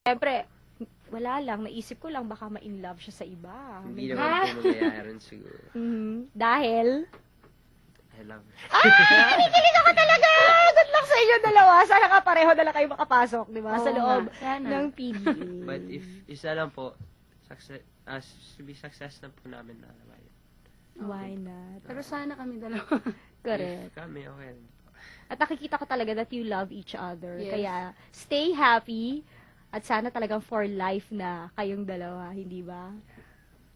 Siyempre, wala lang, naisip ko lang baka ma-in love siya sa iba. Hindi naman po magyayari siguro. Dahil? I love her. Kinikilig ako talaga! Good luck sa inyo dalawa. Sana ka pareho na lang kayo makapasok, di ba? Sa Oo loob nga, sana. ng PDA. But if isa lang po, to be success na po namin na naman. Why not? Pero sana kami dalawa. Correct. Kami, okay. At nakikita ko talaga that you love each other. Yes. Kaya, stay happy. At sana talagang for life na kayong dalawa, hindi ba?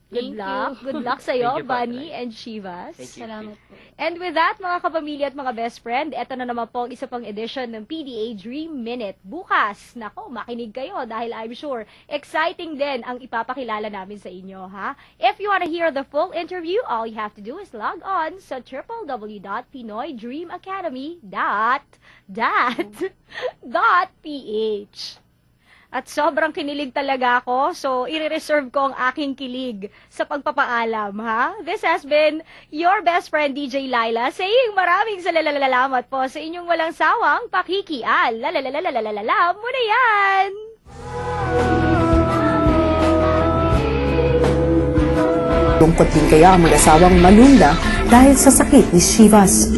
Good Thank luck. you. Good luck sa'yo, Thank you po, Bunny Tay. and Shivas. Thank you. Salamat po. And with that, mga kapamilya at mga best friend, eto na naman po ang isa pang edition ng PDA Dream Minute. Bukas, nako, makinig kayo dahil I'm sure exciting din ang ipapakilala namin sa inyo, ha? If you want to hear the full interview, all you have to do is log on sa www.pinoydreamacademy.ph. At sobrang kinilig talaga ako, so i-reserve ko ang aking kilig sa pagpapaalam, ha? This has been your best friend, DJ Laila, saying maraming salamat po sa inyong walang sawang pakikial. Lalalalalalalam mo na yan! Lungkot din kaya ang mag-asawang Malunda dahil sa sakit ni Shivas.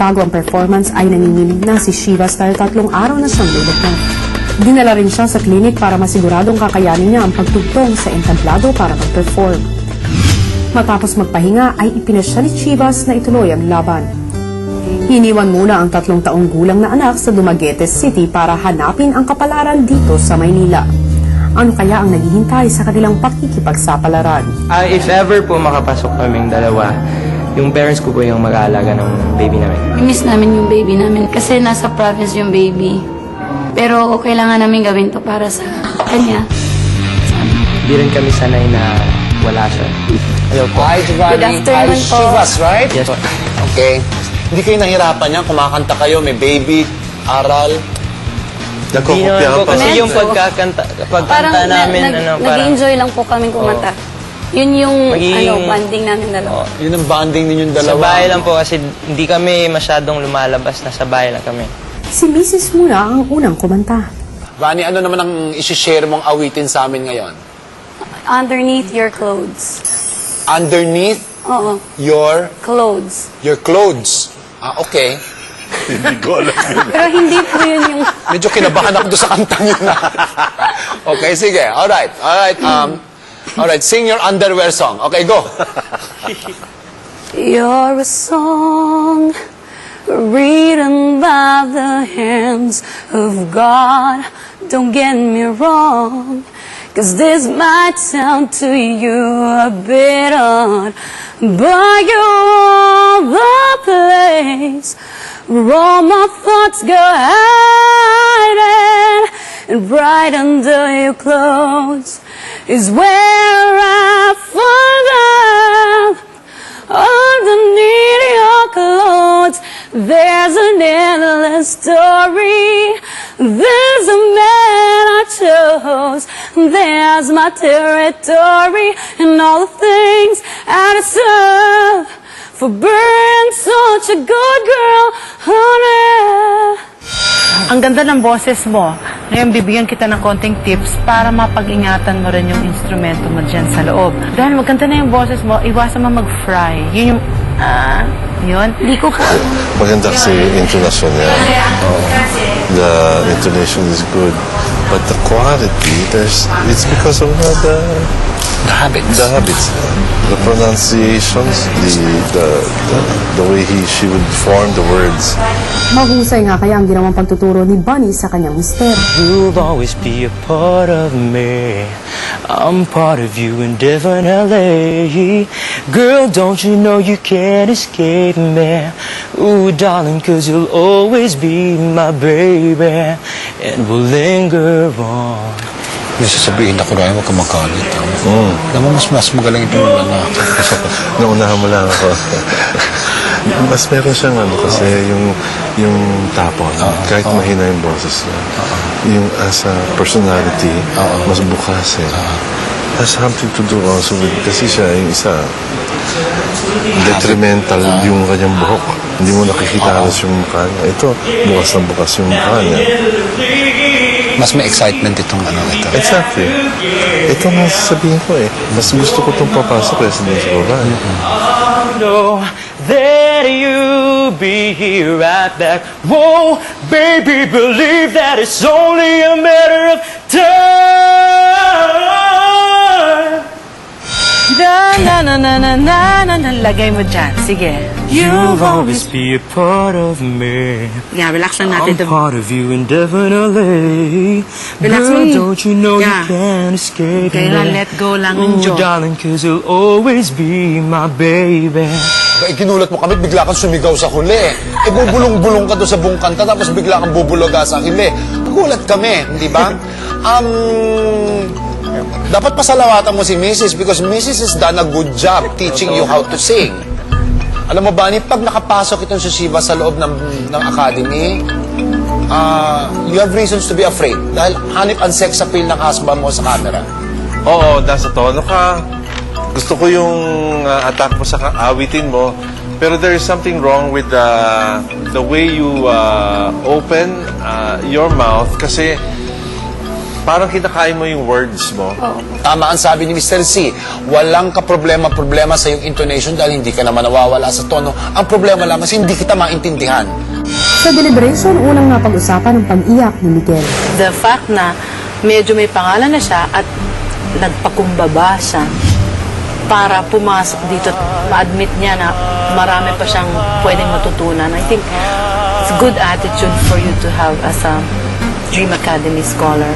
Bago ang performance ay nanginginig na si Shivas dahil 3 araw na siyang lulutang. Dinala rin siya sa klinik para masiguradong kakayanin niya ang pagtugtong sa entablado para mag-perform. Matapos magpahinga ay ipinasya ni Shivas na ituloy ang laban. Hiniwan muna ang 3 taong gulang na anak sa Dumaguete City para hanapin ang kapalaran dito sa Maynila. Ano kaya ang naghihintay sa kanilang pakikipagsapalaran? If ever po makapasok kaming dalawa, yung parents ko po yung mag-aalaga ng baby namin. Miss namin yung baby namin kasi nasa province yung baby. Pero kailangan namin gawin to para sa kanya. Hindi rin kami sanay na wala siya. Hello po. Hi, Giovanni. Good afternoon Hi, po. Shivas, right? Yes po. Okay. Hindi kayo nahirapan yan? Kumakanta kayo, may baby, aral. Hindi naman po kasi yung pagkakanta namin, parang... nag-enjoy lang po kami kumanta. Yun yung banding namin dalawa. Yun ang bonding ninyong Sa dalawa. bahay lang po kasi hindi kami masyadong lumalabas. Nasa bahay lang kami. Si Mrs. muna ang unang kumanta. Vani, ano naman ang isi-share mong awitin sa amin ngayon? Underneath your clothes. Underneath Oo, your clothes. clothes. Ah, okay. Pero hindi po yun yung... Medyo kinabahan ako doon sa kantang yun. Okay, sige. Alright. Alright, sing your underwear song. Okay, go. You're a song written by the hands of God. Don't get me wrong, 'cause this might sound to you a bit odd, but you're the place where all my thoughts go hiding, and right under your clothes is where I find out. Underneath your clothes, there's an endless story. There's a man I chose. There's my territory and all the things I deserve for being such a good girl, honey. Ang ganda ng boses mo. Ngayon, bibigyan kita ng konting tips para mapag-ingatan mo rin yung instrumento mo dyan sa loob. Dahil maganda na yung boses mo, iwasan mo mag-fry. Yun yung, yun. Di ko po. Maganda kasi intonasyon niya. The intonation is good. But the quality, it's because of the habits. The pronunciations, the way she would form the words. Mahusay nga kaya ang ginawang pagtuturo ni Bunny sa kanyang mister. You'll always be a part of me. I'm part of you and definitely. Girl, don't you know you can't escape me? Ooh, darling, 'cause you'll always be my baby. And we'll linger on. May sasabihin ako na huwag ka magalit. Alam mo, mas magaling itong lalaki. Naunahan mo lang ako. Mas meron siyang kasi yung tapon. Kahit mahina yung boses niya. Yung as a personality, mas bukas eh. Has something to do also with, kasi siya yung isa, detrimental yung kanyang buhok. Hindi mo nakikita halos yung mukha niya. Ito, bukas na bukas yung mukha niya. Mas may excitement itong ano ito. Exactly. Ito nga sasabihin ko eh. Mas gusto ko itong papasok kaysa din sa babae. know that you'll be here right back. Whoa, baby, believe that it's only a matter of time. Na, lagay mo dyan. Sige. You'll always be a part of me. Yeah, relax lang natin. I'm part of you indefinitely. Relax Girl, mo. don't you know Yeah. you can't escape Okay me? lang, let go lang, Ooh, enjoy. darling, 'cause you'll always be my baby. Ginulat mo kami, bigla kang sumigaw sa huli. Bubulong-bulong ka doon sa buong kanta, tapos bigla kang bubulaga sa huli. Nagulat kami, di ba? Dapat pasalawatan mo si Mrs. because Mrs. has done a good job teaching you how to sing. Alam mo ba, pag nakapasok itong si Shiva sa loob ng academy, you have reasons to be afraid dahil hanip ang sex appeal ng husband mo sa camera. Oo, nasa tono ka. Gusto ko yung attack mo sa awitin mo. Pero there is something wrong with the way you open your mouth kasi parang kinakain mo yung words mo. Tama ang sabi ni Mr. C, walang ka-problema sa iyong intonation dahil hindi ka naman nawawala sa tono. Ang problema lang is hindi kita maintindihan. Sa deliberation, unang napag-usapan ang pag-iyak ni Miguel. The fact na medyo may pangalan na siya at nagpakumbaba siya para pumasok dito at ma-admit niya na marami pa siyang pwedeng matutunan. I think it's good attitude for you to have as a Dream Academy scholar.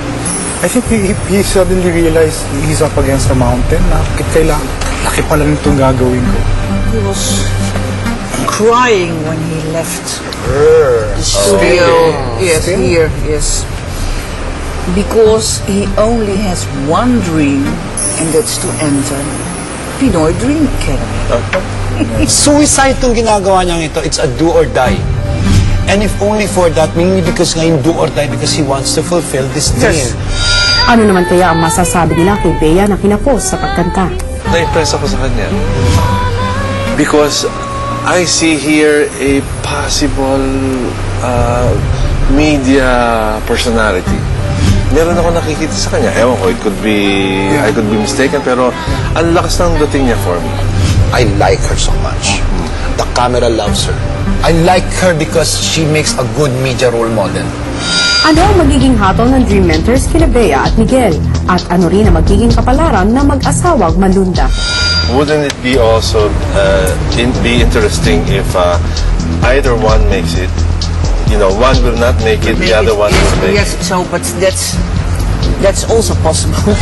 I think he suddenly realized he's up against the mountain na kailangan, laki pala nitong gagawin ko. He was crying when he left the studio. Yes, here, yes. Because he only has one dream, and that's to enter Pinoy Dream Academy. Suicide itong ginagawa niyang ito. It's a do or die. And if only for that, mainly because ngayon do or die because he wants to fulfill this dream. Ano naman kaya ang masasabi nila kay Bea na kinapos sa pagkanta? Na-impress ako sa kanya. Because I see here a possible media personality. Meron ako nakikita sa kanya. Ewan ko, I could be mistaken, pero ang lakas ng dating niya for me. I like her so much. The camera loves her. I like her because she makes a good media role model. Ano ang magiging hatol ng Dream Mentors kina Bea at Miguel? At ano rin ang magiging kapalaran ng mag-asawang Malunda? Wouldn't it be also be interesting if either one makes it? You know, one will not make it, the other one will make it. Yes, so but that's also possible.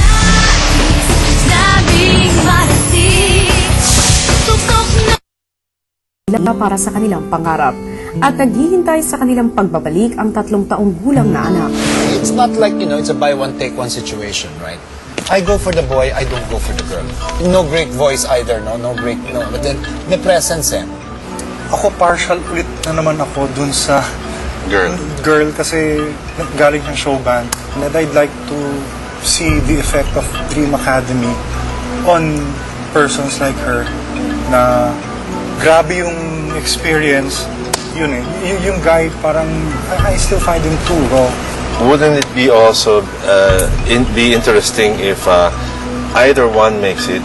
Para sa kanilang pangarap at naghihintay sa kanilang pagbabalik ang 3 taong gulang na anak. It's not like, it's a buy one, take one situation, right? I go for the boy, I don't go for the girl. No great voice either, no? But then, may presence Ako partial ulit na naman ako dun sa girl kasi galing ng show band. And I'd like to see the effect of Dream Academy on persons like her na grabe yung experience. Yun yung guy parang I still find him too raw. Wouldn't it be also be interesting if either one makes it?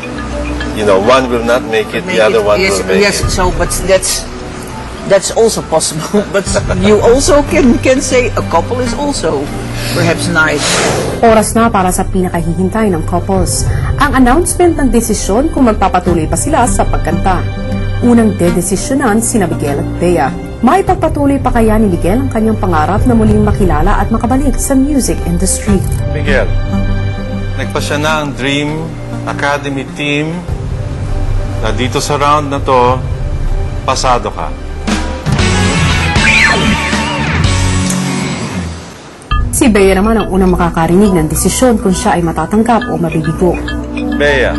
You know, one will not make it, the other one will make yes, it. so but that's also possible. But you also can say a couple is also perhaps nice. Oras na para sa pinakahihintay ng couples. Ang announcement ng desisyon kung magpapatuloy pa sila sa pagkanta. Unang dedesisyonan sina Miguel at Bea. May pagpatuloy pa kaya ni Miguel ang kanyang pangarap na muling makilala at makabalik sa music industry? Miguel, nagpasya na ang Dream Academy team na dito sa round na to, pasado ka. Si Bea naman ang unang makakarinig ng desisyon kung siya ay matatanggap o mabibigo. Bea,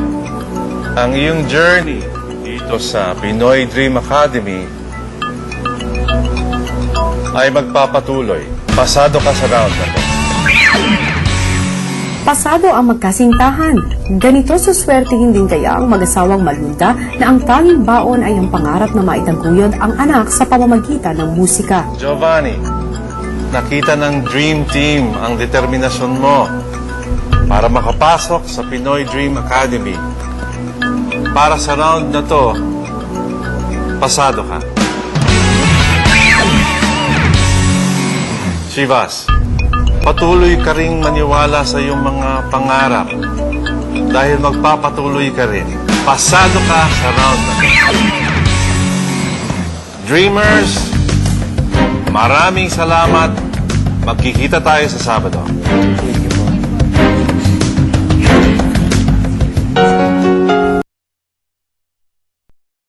ang iyong journey dito sa Pinoy Dream Academy ay magpapatuloy. Pasado ka sa round na to. Pasado ang magkasintahan. Ganito suswertihin din kaya ang mag-asawang Malunda na ang tanging baon ay ang pangarap na maitaguyod ang anak sa pamamagitan ng musika. Giovanni, nakita ng Dream Team ang determinasyon mo para makapasok sa Pinoy Dream Academy. Para sa round na to, pasado ka. Shivas, patuloy ka ring maniwala sa iyong mga pangarap dahil magpapatuloy ka rin. Pasado ka sa round na to. Dreamers, maraming salamat. Magkikita tayo sa Sabado.